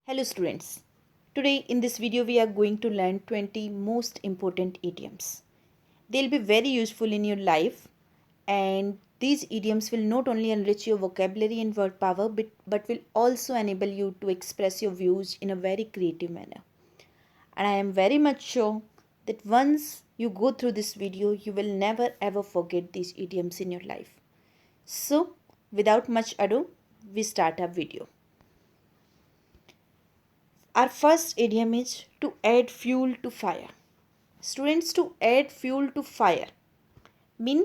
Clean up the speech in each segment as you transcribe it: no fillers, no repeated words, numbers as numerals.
Hello students. Today in this video we are going to learn 20 most important idioms. They'll be very useful in your life, and these idioms will not only enrich your vocabulary and word power but will also enable you to express your views in a very creative manner. And I am very much sure that once you go through this video you will never ever forget these idioms in your life. So without much ado, we start our video. Our first idiom is to add fuel to fire. Students, to add fuel to fire mean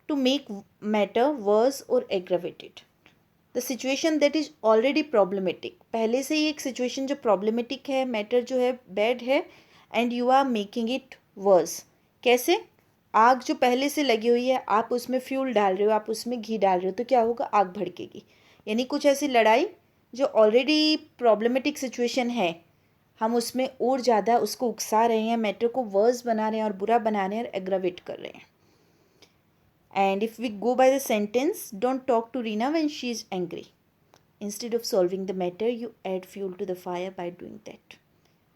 to make matter worse or aggravated. The situation that is already problematic. पहले से ही एक situation जो problematic है, matter जो है bad है, and you are making it worse. कैसे? आग जो पहले से लगी हुई है, आप उसमें फ्यूल डाल रहे हो, आप उसमें घी डाल रहे हो, तो क्या होगा? आग भड़केगी. यानी कुछ ऐसी लड़ाई जो ऑलरेडी प्रॉब्लमेटिक सिचुएशन है, हम उसमें और ज़्यादा उसको उकसा रहे हैं, मैटर को वर्स बना रहे हैं और बुरा बना रहे हैं और एग्रावेट कर रहे हैं. And if we go by the sentence, don't talk to Reena when she is angry. Instead of solving the matter you add fuel to the fire by doing that.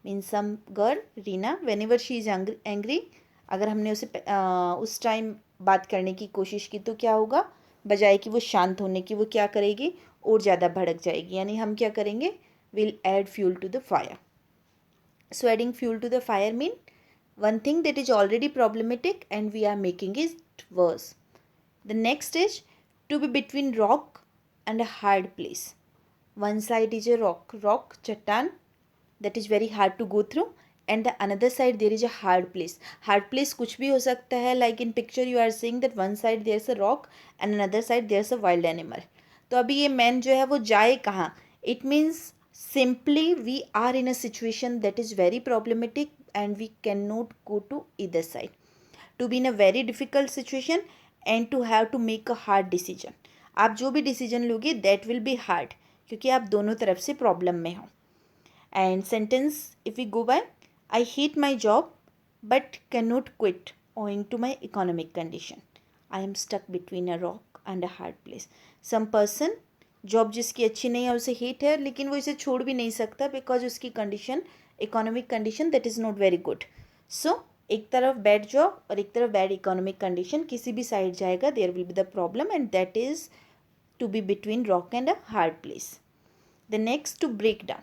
Mean some girl Reena, whenever she is angry, अगर हमने उसे उस time बात करने की कोशिश की तो क्या होगा? बजाय कि वो शांत होने की, वो क्या करेगी? और ज़्यादा भड़क जाएगी. यानी हम क्या करेंगे? Will add fuel to the fire. So adding fuel to the fire mean one thing that is already problematic and we are making it worse. The next is to be between rock and a hard place. One side is a rock chattan that is very hard to go through, and the another side there is a hard place. Hard place कुछ भी हो सकता है, like in picture you are seeing that one side there's a rock and another side there's a wild animal. तो अभी ये man जो है वो जाए कहाँ? It means simply we are in a situation that is very problematic and we cannot go to either side. To be in a very difficult situation and to have to make a hard decision. आप जो भी decision लोगे that will be hard, क्योंकि आप दोनों तरफ से problem में हो. And sentence, if we go by, I hate my job but cannot quit owing to my economic condition. I am stuck between a rock and a hard place. Some person, job जिसकी अच्छी नहीं है उसे hate है, लेकिन वो इसे छोड़ भी नहीं सकता बिकॉज उसकी condition, economic condition that is not very good. So एक तरफ बैड जॉब और एक तरफ बैड इकोनॉमिक कंडीशन, किसी भी साइड जाएगा there will be the problem, and that is to be between rock and a hard place. The next, to break down.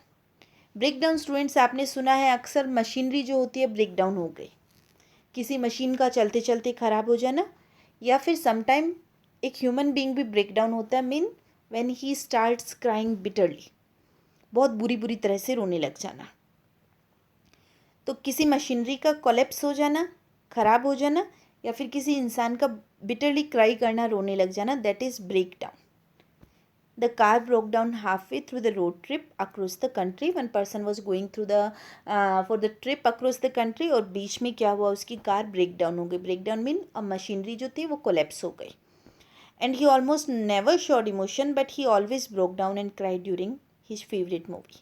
Break down students, आपने सुना है अक्सर मशीनरी जो होती है ब्रेक डाउन हो गई. किसी मशीन का चलते चलते ख़राब हो जाना, या फिर समटाइम एक ह्यूमन बीइंग भी ब्रेक डाउन होता है. Mean when he starts crying bitterly, बहुत बुरी तरह से रोने लग जाना. तो किसी मशीनरी का कोलैप्स हो जाना, ख़राब हो जाना, या फिर किसी इंसान का बिटरली क्राई करना, रोने लग जाना, that is break down. The car broke down half way through the road trip across the country. One person was going through the for the trip across the country, और बीच में क्या हुआ? उसकी कार ब्रेक डाउन हो गई. Break down mean machinery जो थी वो कोलैप्स हो गई. And he almost never showed emotion, but he always broke down and cried during his favorite movie.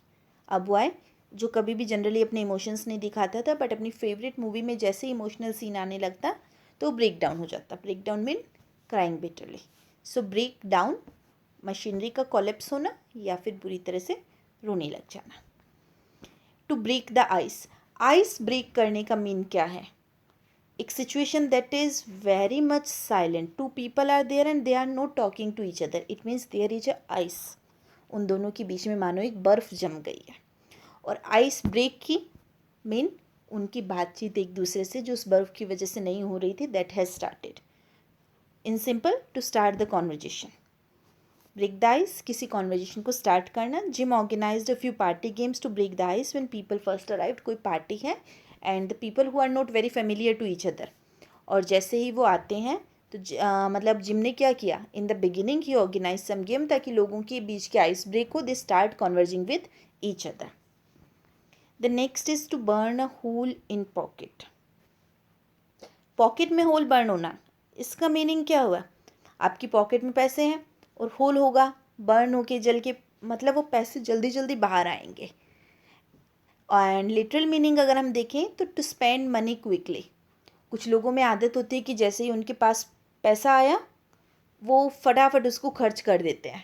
अब वो आए जो कभी भी जनरली अपने इमोशंस नहीं दिखाता था, बट अपनी फेवरेट मूवी में जैसे इमोशनल सीन आने लगता तो ब्रेक डाउन हो जाता. Break down mean crying bitterly. So break down, machinery का कोलैप्स होना या फिर बुरी तरह से रोने लग जाना. To break the ice. Ice ब्रेक करने का मीन क्या है? एक situation that is very much silent. Two people are there and they are not talking to each other. It means there is a ice. उन दोनों के बीच में मानो एक बर्फ़ जम गई है. और आइस ब्रेक की मीन उनकी बातचीत एक दूसरे से जो उस बर्फ़ की वजह से नहीं हो रही थी, that has started. In simple, to start the conversation. Break the ice, किसी कॉन्वर्जेशन को स्टार्ट करना. Jim organized a few party games to break the ice when people first arrived. कोई पार्टी है and the people who are not very familiar to each other, और जैसे ही वो आते हैं तो मतलब जिम ने क्या किया? इन द बिगिनिंग ही ऑर्गेनाइज सम गेम, ताकि लोगों के बीच के आइस ब्रेक हो, they start conversing with each other. The next is to burn a hole in pocket. Pocket में होल बर्न होना, इसका मीनिंग क्या हुआ? आपकी पॉकेट में पैसे हैं और होल होगा, बर्न होके जल के, मतलब वो पैसे जल्दी जल्दी बाहर आएंगे. एंड लिटरल मीनिंग अगर हम देखें तो टू स्पेंड मनी क्विकली. कुछ लोगों में आदत होती है कि जैसे ही उनके पास पैसा आया वो फटाफट उसको खर्च कर देते हैं.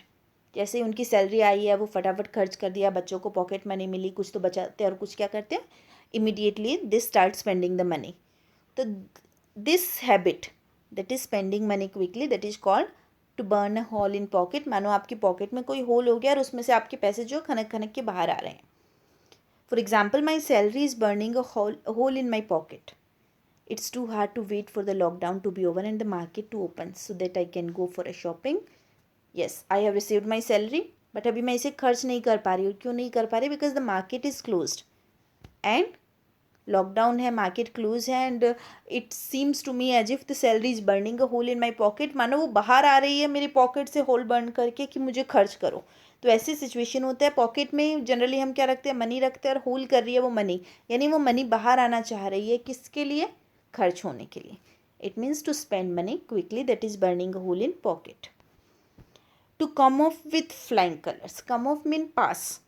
जैसे ही उनकी सैलरी आई है वो फटाफट खर्च कर दिया, बच्चों को पॉकेट मनी मिली, कुछ तो बचाते हैं और कुछ क्या करते हैं, immediately this start spending the money. तो this habit that is spending money quickly, that is called to burn a hole in pocket. मानो आपकी पॉकेट में कोई होल हो गया और उसमें से आपके पैसे जो खनक खनक के बाहर आ रहे हैं. For example, my salary is burning a hole in my pocket. It's too hard to wait for the lockdown to be over and the market to open so that I can go for a shopping. Yes, I have received my salary, but अभी मैं इसे खर्च नहीं कर पा रही हूँ. क्यों नहीं कर पा रही? Because the market is closed and lockdown है, मार्केट क्लोज है and it seems to me as if the salary is burning a hole in my pocket. मानो वो बाहर आ रही है मेरी पॉकेट से होल बर्न करके कि मुझे खर्च करो. तो ऐसी सिचुएशन होता है. पॉकेट में जनरली हम क्या रखते हैं, मनी रखते हैं और होल कर रही है वो मनी, यानी वो मनी बाहर आना चाह रही है. किसके लिए? खर्च होने के लिए. It means to spend money quickly, that is burning a hole in pocket. To come off with flying colours. Come off mean pass.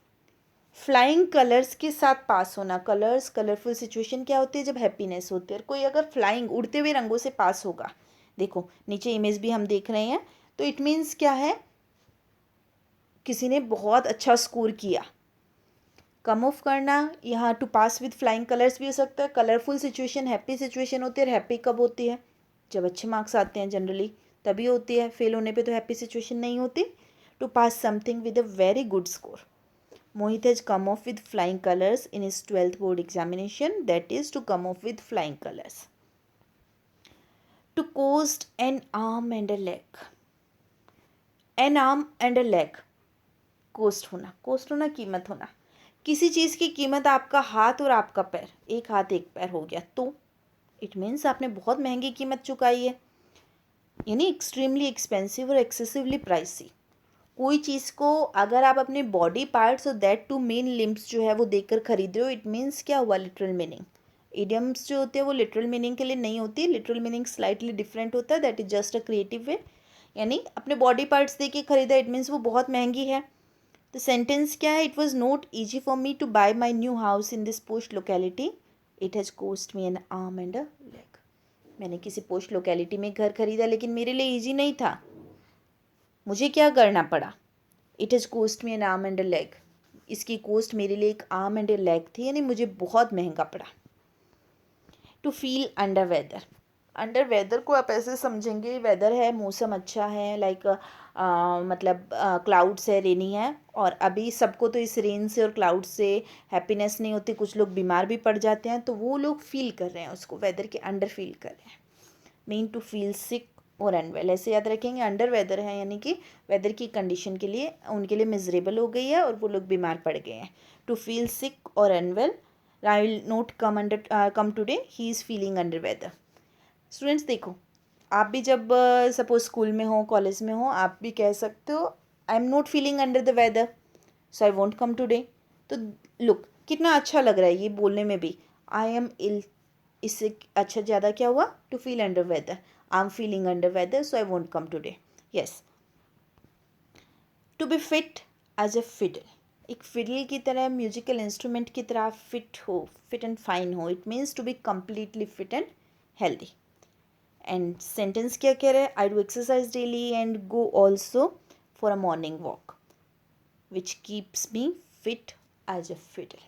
Flying colours के साथ पास होना. कलर्स, कलरफुल सिचुएशन क्या होती है? जब हैप्पीनेस होती है. कोई अगर फ्लाइंग, उड़ते हुए रंगों से पास होगा, देखो नीचे इमेज भी हम देख रहे हैं, तो इट मीन्स क्या है, किसी ने बहुत अच्छा स्कोर किया. कम ऑफ करना, यहाँ to pass with flying colours भी हो सकता है. कलरफुल सिचुएशन, हैप्पी सिचुएशन होती है. और हैप्पी कब होती है? जब अच्छे मार्क्स आते हैं जनरली, तभी होती है. फेल होने पे तो हैप्पी सिचुएशन नहीं होती. To pass something with a very good score. Mohit has come off with flying colors in his 12th board examination. That is to come off with flying colors. To coast an arm and a leg. An arm and a leg. Cost होना. Cost होना कीमत होना. किसी चीज़ की कीमत आपका हाथ और आपका पैर, एक हाथ एक पैर हो गया, तो इट मीन्स आपने बहुत महंगी कीमत चुकाई है, यानी एक्सट्रीमली एक्सपेंसिव और एक्सेसिवली प्राइसी. कोई चीज़ को अगर आप अपने बॉडी पार्ट्स और दैट टू मेन लिम्स जो है वो देखकर खरीद रहे हो, इट मीन्स क्या हुआ? Literal meaning. इडियम्स जो होते हैं वो लिटरल मीनिंग के लिए नहीं होती. लिटरल मीनिंग स्लाइटली डिफरेंट होता है. That is just a creative way. यानी अपने बॉडी पार्ट्स देख के खरीदा, इट मीन्स वो बहुत महंगी है. तो सेंटेंस क्या है? It was not easy for me to buy my new house in this post locality. It has cost me an arm and a leg. मैंने किसी पोस्ट लोकेलिटी में घर खरीदा लेकिन मेरे लिए ईजी नहीं था. मुझे क्या करना पड़ा? It has cost me an arm and a leg. इसकी कोस्ट मेरे लिए एक आर्म एंड अ लेग थी, यानी मुझे बहुत महंगा पड़ा. To feel under weather. Under weather को आप ऐसे समझेंगे, वेदर है, मौसम अच्छा है, लाइक मतलब क्लाउड्स है, रेनी है, और अभी सबको तो इस रेन से और क्लाउड से हैप्पीनेस नहीं होती. कुछ लोग बीमार भी पड़ जाते हैं, तो वो लोग फील कर रहे हैं उसको, वेदर के अंडर फील कर रहे हैं. मीन टू फील सिक और अनवेल. ऐसे याद रखेंगे, अंडर वेदर है यानी कि वेदर की कंडीशन के लिए उनके लिए मिजरेबल हो गई है और वो लोग बीमार पड़ गए हैं. टू फील सिक और unwell. I will not come today, he is feeling under weather. Students देखो, आप भी जब सपोज स्कूल में हो, कॉलेज में हो, आप भी कह सकते हो I am not feeling under the weather, so I won't come today. तो लुक कितना अच्छा लग रहा है ये बोलने में भी, आई एम इल. इससे अच्छा ज़्यादा क्या हुआ? To feel under weather. I am feeling under weather, so I won't come today. Yes. To be fit as a fiddle. एक फिडल की तरह, म्यूजिकल इंस्ट्रूमेंट की तरह फिट हो, फिट एंड फाइन हो. It means to be completely fit and healthy. And sentence क्या कह रहा है? I do exercise daily and go also for a morning walk which keeps me fit as a fiddle.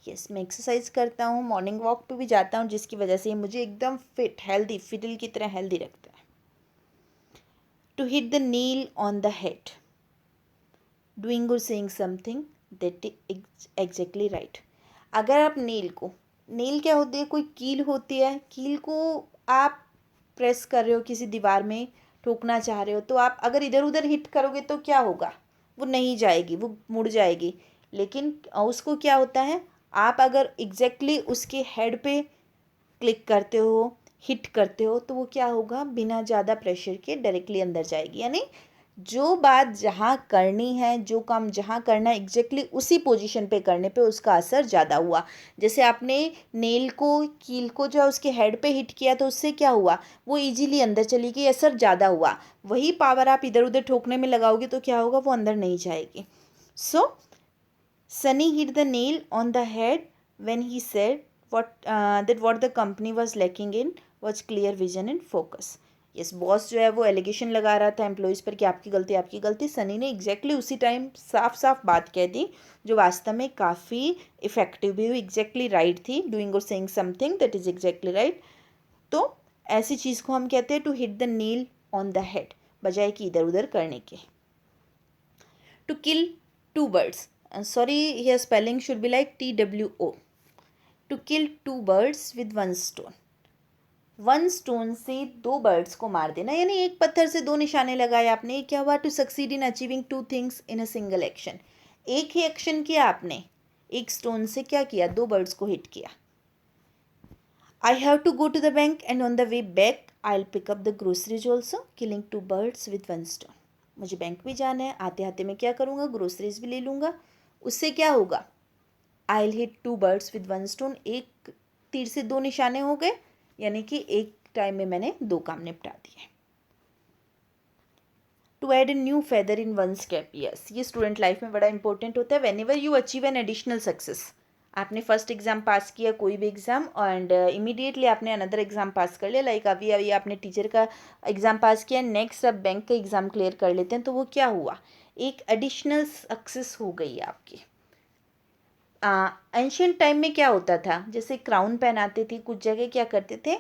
Yes, मैं exercise करता हूँ, morning walk पे भी जाता हूँ, जिसकी वजह से मुझे एकदम फिट, हेल्दी, फिडल की तरह हेल्दी रखता है. To hit the nail on the head. Doing और saying something that is exactly right. अगर आप नील क्या होती है? कोई कील होती है. कील को आप प्रेस कर रहे हो, किसी दीवार में ठोकना चाह रहे हो, तो आप अगर इधर उधर हिट करोगे तो क्या होगा? वो नहीं जाएगी, वो मुड़ जाएगी. लेकिन उसको क्या होता है, आप अगर एग्जैक्टली उसके हेड पे क्लिक करते हो, हिट करते हो, तो वो क्या होगा? बिना ज़्यादा प्रेशर के डायरेक्टली अंदर जाएगी. यानी जो बात जहाँ करनी है, जो काम जहाँ करना है, एग्जैक्टली उसी पोजीशन पे करने पे उसका असर ज़्यादा हुआ. जैसे आपने नेल को, कील को जो उसके हेड पे हिट किया, तो उससे क्या हुआ? वो इजीली अंदर चली गई, असर ज़्यादा हुआ. वही पावर आप इधर उधर ठोकने में लगाओगे तो क्या होगा? वो अंदर नहीं जाएगी. So Sunny hit the nail on the head when he said that what the company was lacking in was clear vision and focus. Yes, boss जो है वो एलिगेशन लगा रहा था एम्प्लॉयज़ पर कि आपकी गलती आपकी गलती। सनी ने एग्जैक्टली उसी टाइम साफ साफ बात कह दी जो वास्तव में काफ़ी इफ़ेक्टिव भी हुई, एग्जैक्टली राइट थी, डूइंग और saying something that is exactly right. तो ऐसी चीज़ को हम कहते हैं to hit the nail on the head, बजाय कि इधर उधर करने के। To kill two birds, sorry here spelling should be like TWO, to kill two birds with one stone. One stone से दो बर्ड्स को मार देना, यानी एक पत्थर से दो निशाने लगाए आपने। क्या हुआ? To succeed in achieving two things in a single action. एक ही एक्शन किया आपने, एक स्टोन से क्या किया? दो बर्ड्स को हिट किया। I have to go to the bank and on the way back I will pick up the groceries also, killing two birds with one stone. मुझे बैंक भी जाना है, आते आते मैं क्या करूँगा? ग्रोसरीज भी ले लूँगा। उससे क्या होगा? I will hit two birds with one stone, एक तीर से दो निशाने हो गए, यानी कि एक टाइम में मैंने दो काम निपटा दिए। To add a new feather in one's cap, yes, ये स्टूडेंट लाइफ में बड़ा इंपॉर्टेंट होता है। Whenever you achieve an additional success, आपने फर्स्ट एग्जाम पास किया, कोई भी एग्जाम, एंड इमीडिएटली आपने अनदर एग्जाम पास कर लिया, लाइक अभी अभी आपने टीचर का एग्जाम पास किया, नेक्स्ट अब बैंक का एग्जाम क्लियर कर लेते हैं, तो वो क्या हुआ? एक एडिशनल सक्सेस हो गई आपकी। एंशियंट टाइम में क्या होता था? जैसे क्राउन पहनाते थे, कुछ जगह क्या करते थे,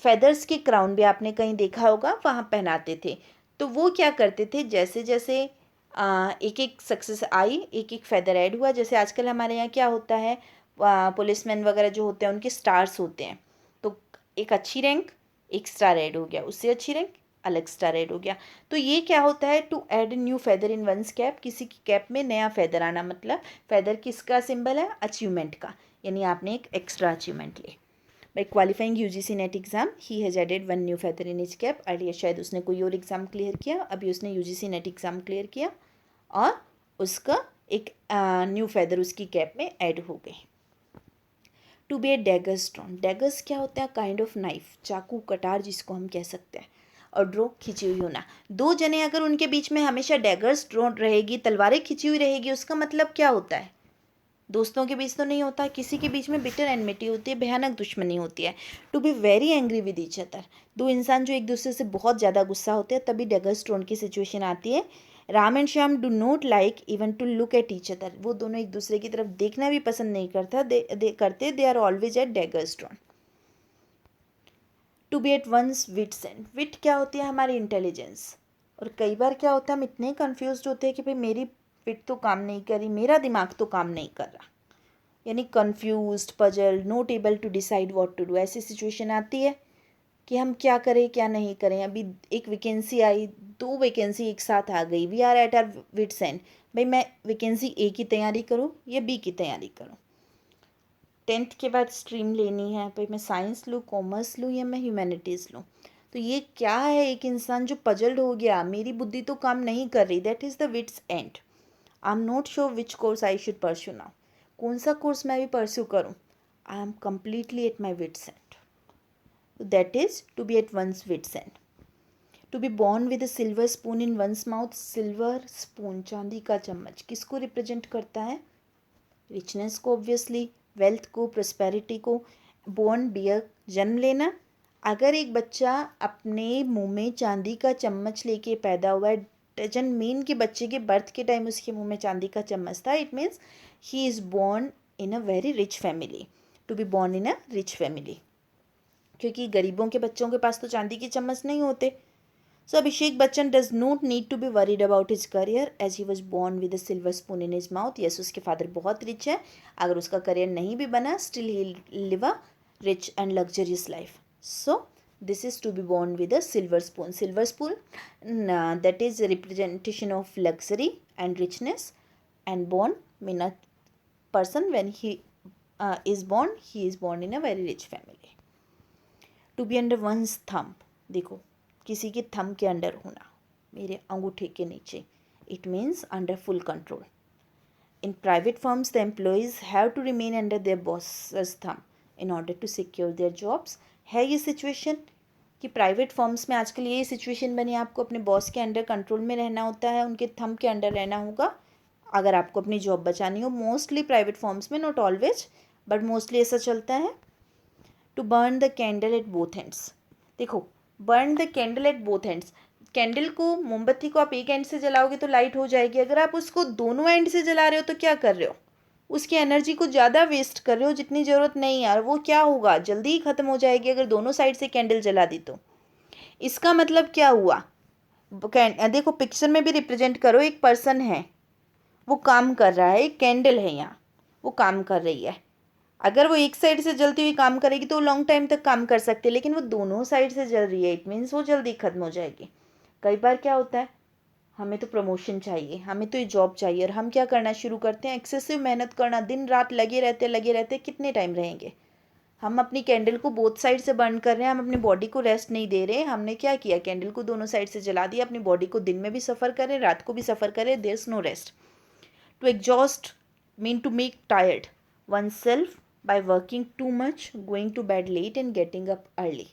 फेदर्स के क्राउन भी आपने कहीं देखा होगा, वहाँ पहनाते थे। तो वो क्या करते थे, जैसे जैसे एक एक सक्सेस आई, एक एक फेदर ऐड हुआ। जैसे आजकल हमारे यहाँ क्या होता है, पुलिसमैन वगैरह जो होते हैं उनके स्टार्स होते हैं, तो एक अच्छी रैंक, एक स्टार ऐड हो गया, उससे अच्छी रैंक, अलग स्टार ऐड हो गया। तो ये क्या होता है? To add new feather in one's cap, किसी की कैप में नया फेदर आना, मतलब फेदर किसका सिंबल है? अचीवमेंट का, यानी आपने एक एक्स्ट्रा अचीवमेंट ली। By qualifying UGC NET exam he has added one new feather in his cap. Earlier शायद उसने कोई और एग्ज़ाम क्लियर किया, अभी उसने UGC नेट एग्ज़ाम क्लियर किया और उसका एक न्यू फेदर उसकी कैप में ऐड हो गई। To be a dagger stone, daggers क्या होता है? काइंड ऑफ नाइफ, चाकू कटार जिसको हम कह सकते हैं। और ड्रो, खिंची हुई होना। दो जने अगर उनके बीच में हमेशा डैगर्स ड्रो रहेगी, तलवारें खिंची हुई रहेगी, उसका मतलब क्या होता है? दोस्तों के बीच तो नहीं होता, किसी के बीच में बिटर एनमिटी होती है, भयानक दुश्मनी होती है। To be very angry with each other, दो इंसान जो एक दूसरे से बहुत ज़्यादा गुस्सा होते हैं, तभी डैगर स्टोन की सिचुएशन आती है। Ram and Shyam do not like even to look at each other, वो दोनों एक दूसरे की तरफ देखना भी पसंद नहीं करते, they are always at daggers स्टोन। To be at one's wits end, wit क्या होती है? हमारी इंटेलिजेंस। और कई बार क्या होता है, हम इतने कन्फ्यूज होते हैं कि भाई मेरी विट तो काम नहीं कर रही, मेरा दिमाग तो काम नहीं कर रहा, यानी confused, puzzled, not able to decide what to do. ऐसी सिचुएशन आती है कि हम क्या करें क्या नहीं करें। अभी एक वैकेंसी आई, दो वैकेंसी एक साथ आ गई, we are at our wits end, भाई मैं वैकेंसी ए की तैयारी करूँ या बी की तैयारी करूँ। 10th के बाद स्ट्रीम लेनी है, भाई मैं साइंस लूँ, कॉमर्स लूँ या मैं ह्यूमैनिटीज़ लूँ। तो ये क्या है? एक इंसान जो पजल्ड हो गया, मेरी बुद्धि तो काम नहीं कर रही, that is the wits end. I am not sure which course I should pursue now, कौन सा कोर्स मैं भी परस्यू करूँ। I am completely at my wits end, that is to be at one's wits end. To be born with a silver spoon in one's mouth, silver spoon, चांदी का चम्मच, किसको represent करता है? रिचनेस को, ऑब्वियसली, वेल्थ को, prosperity को। Born, bear, जन्म लेना। अगर एक बच्चा अपने मुंह में चांदी का चम्मच लेके पैदा हुआ है, डजंट मीन कि बच्चे के बर्थ के टाइम उसके मुंह में चांदी का चम्मच था, it means he is born in a very rich family. To be born in a rich family, क्योंकि गरीबों के बच्चों के पास तो चांदी के चम्मच नहीं होते। So Abhishek Bachchan does not need to be worried about his career as he was born with a silver spoon in his mouth. Yes, उसके फादर बहुत रिच है, अगर उसका करियर नहीं भी बना, still he'll live a rich and luxurious life. So this is to be born with a silver spoon. Silver spoon, that is a representation of luxury and richness, and born mean a person when he is born, he is born in a very rich family. To be under one's thumb, देखो किसी के thumb के under होना, मेरे अंगूठे के नीचे, it means under full control. In private firms the employees have to remain under their bosses thumb in order to secure their jobs. है ये सिचुएशन कि प्राइवेट फर्म्स में आजकल ये सिचुएशन बनी, आपको अपने बॉस के अंडर कंट्रोल में रहना होता है, उनके थंब के अंडर रहना होगा अगर आपको अपनी जॉब बचानी हो। मोस्टली प्राइवेट फर्म्स में, नॉट ऑलवेज बट मोस्टली ऐसा चलता है। To burn the candle at both ends, देखो burn the candle at both ends. Candle को, मोमबत्ती को आप एक एंड से जलाओगे तो लाइट हो जाएगी, अगर आप उसको दोनों एंड से जला रहे हो तो क्या कर रहे हो, उसकी एनर्जी को ज़्यादा वेस्ट कर रहे हो जितनी ज़रूरत नहीं है, और वो क्या होगा, जल्दी ही ख़त्म हो जाएगी अगर दोनों साइड से कैंडल जला दी तो। इसका मतलब क्या हुआ, देखो पिक्चर में भी रिप्रेजेंट करो, एक पर्सन है वो काम कर रहा है, एक कैंडल है यहाँ वो काम कर रही है। अगर वो एक साइड से जलती हुई काम करेगी तो वो लॉन्ग टाइम तक काम कर सकती है, लेकिन वो दोनों साइड से जल रही है, इट मीन्स वो जल्दी ख़त्म हो जाएगी। कई बार क्या होता है, हमें तो प्रमोशन चाहिए, हमें तो ये जॉब चाहिए, और हम क्या करना शुरू करते हैं, एक्सेसिव मेहनत करना, दिन रात लगे रहते, कितने टाइम रहेंगे। हम अपनी कैंडल को बोथ साइड से बर्न कर रहे हैं, हम अपनी बॉडी को रेस्ट नहीं दे रहे। हमने क्या किया, कैंडल को दोनों साइड से जला दिया, अपनी बॉडी को दिन में भी सफ़र करें, रात को भी सफ़र करें, there is no rest. To exhaust mean to make tired oneself by working too much, going to bed late and getting up early.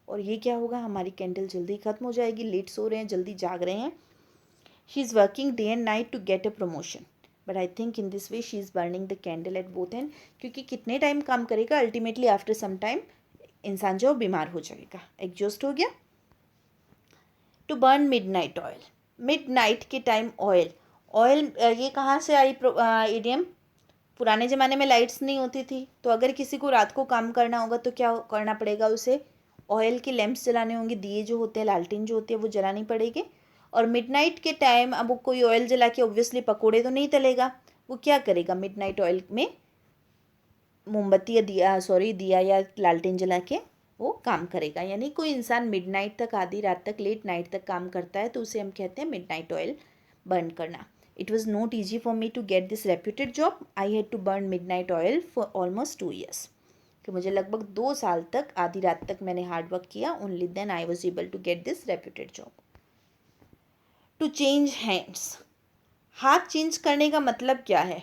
और ये क्या होगा, हमारी कैंडल जल्दी ख़त्म हो जाएगी, लेट सो रहे हैं, जल्दी जाग रहे हैं। She is working day and night to get a promotion, but I think in this way she is burning the candle at both end. क्योंकि कितने टाइम काम करेगा, अल्टीमेटली आफ्टर सम टाइम इंसान जो बीमार हो जाएगा। एग्जॉस्ट हो गया। To burn midnight oil, midnight के टाइम ऑयल, ऑयल ये कहाँ से आई इडियम, पुराने ज़माने में लाइट्स नहीं होती थी, तो अगर किसी को रात को काम करना होगा तो क्या करना पड़ेगा, उसे ऑयल के लैंप्स जलाने होंगे, दिए जो होते हैं, लालटेन जो होती है वो जलानी पड़ेगी। और मिडनाइट के टाइम अब वो कोई ऑयल जला के ऑब्वियसली पकोड़े तो नहीं तलेगा, वो क्या करेगा, मिडनाइट ऑयल में मोमबत्ती या दिया या लालटेन जला के वो काम करेगा। यानी कोई इंसान मिडनाइट तक, आधी रात तक, लेट नाइट तक काम करता है तो उसे हम कहते हैं मिडनाइट ऑयल बर्न करना। It was not easy for me to get this reputed job, I had to burn midnight oil for almost 2 years। कि मुझे लगभग 2 साल तक, आधी रात तक मैंने हार्ड वर्क किया, only then I was able to get this reputed job. To change hands, हाथ चेंज करने का मतलब क्या है,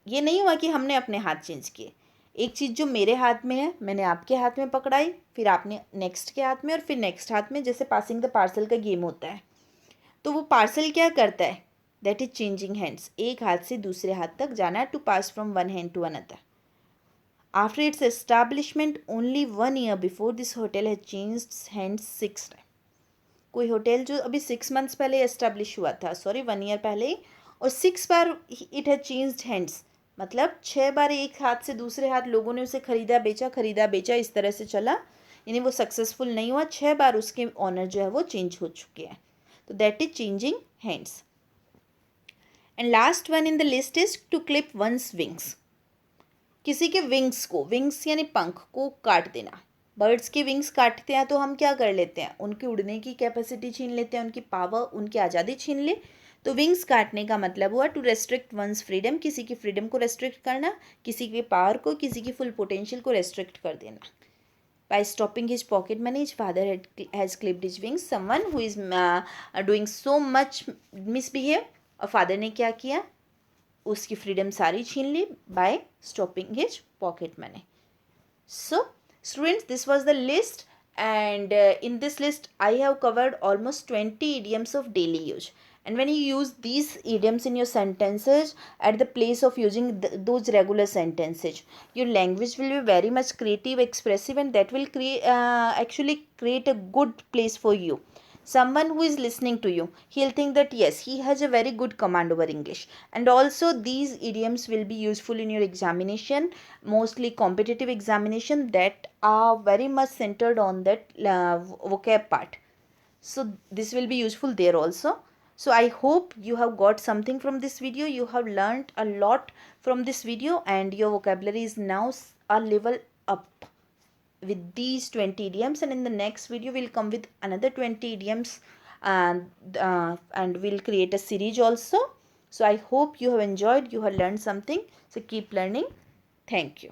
ये नहीं हुआ कि हमने अपने हाथ चेंज किए। एक चीज़ जो मेरे हाथ में है मैंने आपके हाथ में पकड़ाई, फिर आपने नेक्स्ट के हाथ में, और फिर नेक्स्ट हाथ में, जैसे पासिंग द पार्सल का गेम होता है। तो वो पार्सल क्या करता है, दैट इज चेंजिंग हैंड्स, एक हाथ से दूसरे हाथ तक जाना, to pass from one hand to another. After its establishment only 1 year before, this hotel has changed hands 6 times। कोई होटल जो अभी 6 months पहले एस्टैब्लिश हुआ था, सॉरी 1 year पहले ही, और 6 बार इट हैज चेंज्ड हैंड्स, मतलब 6 बार एक हाथ से दूसरे हाथ लोगों ने उसे खरीदा बेचा, इस तरह से चला, यानी वो सक्सेसफुल नहीं हुआ, 6 बार उसके ऑनर जो है वो चेंज हो चुके हैं। तो that is changing hands. And last one in the list is to clip one's wings, किसी के विंग्स को, विंग्स यानी पंख को काट देना। बर्ड्स के विंग्स काटते हैं तो हम क्या कर लेते हैं, उनकी उड़ने की कैपेसिटी छीन लेते हैं, उनकी पावर, उनकी आज़ादी छीन ले। तो विंग्स काटने का मतलब हुआ टू रेस्ट्रिक्ट वंस फ्रीडम, किसी की फ्रीडम को रेस्ट्रिक्ट करना, किसी के पावर को, किसी की फुल पोटेंशियल को रेस्ट्रिक्ट कर देना। By stopping his pocket money, his father has clipped his wings. Someone who is doing so much misbehave, और फादर ने क्या किया, उसकी फ्रीडम सारी छीन ली by stopping his pocket money. So students, this was the list, and in this list I have covered almost 20 idioms of daily use. And when you use these idioms in your sentences at the place of using those regular sentences, your language will be very much creative, expressive, and that will actually create a good place for you. Someone who is listening to you, he'll think that yes, he has a very good command over English. And also these idioms will be useful in your examination, mostly competitive examination that are very much centered on that vocab part. So this will be useful there also. So I hope you have got something from this video, you have learned a lot from this video, and your vocabulary is now a level up with these 20 idioms. And in the next video we'll come with another 20 idioms, and we'll create a series also. So I hope you have enjoyed, you have learned something. So keep learning. Thank you.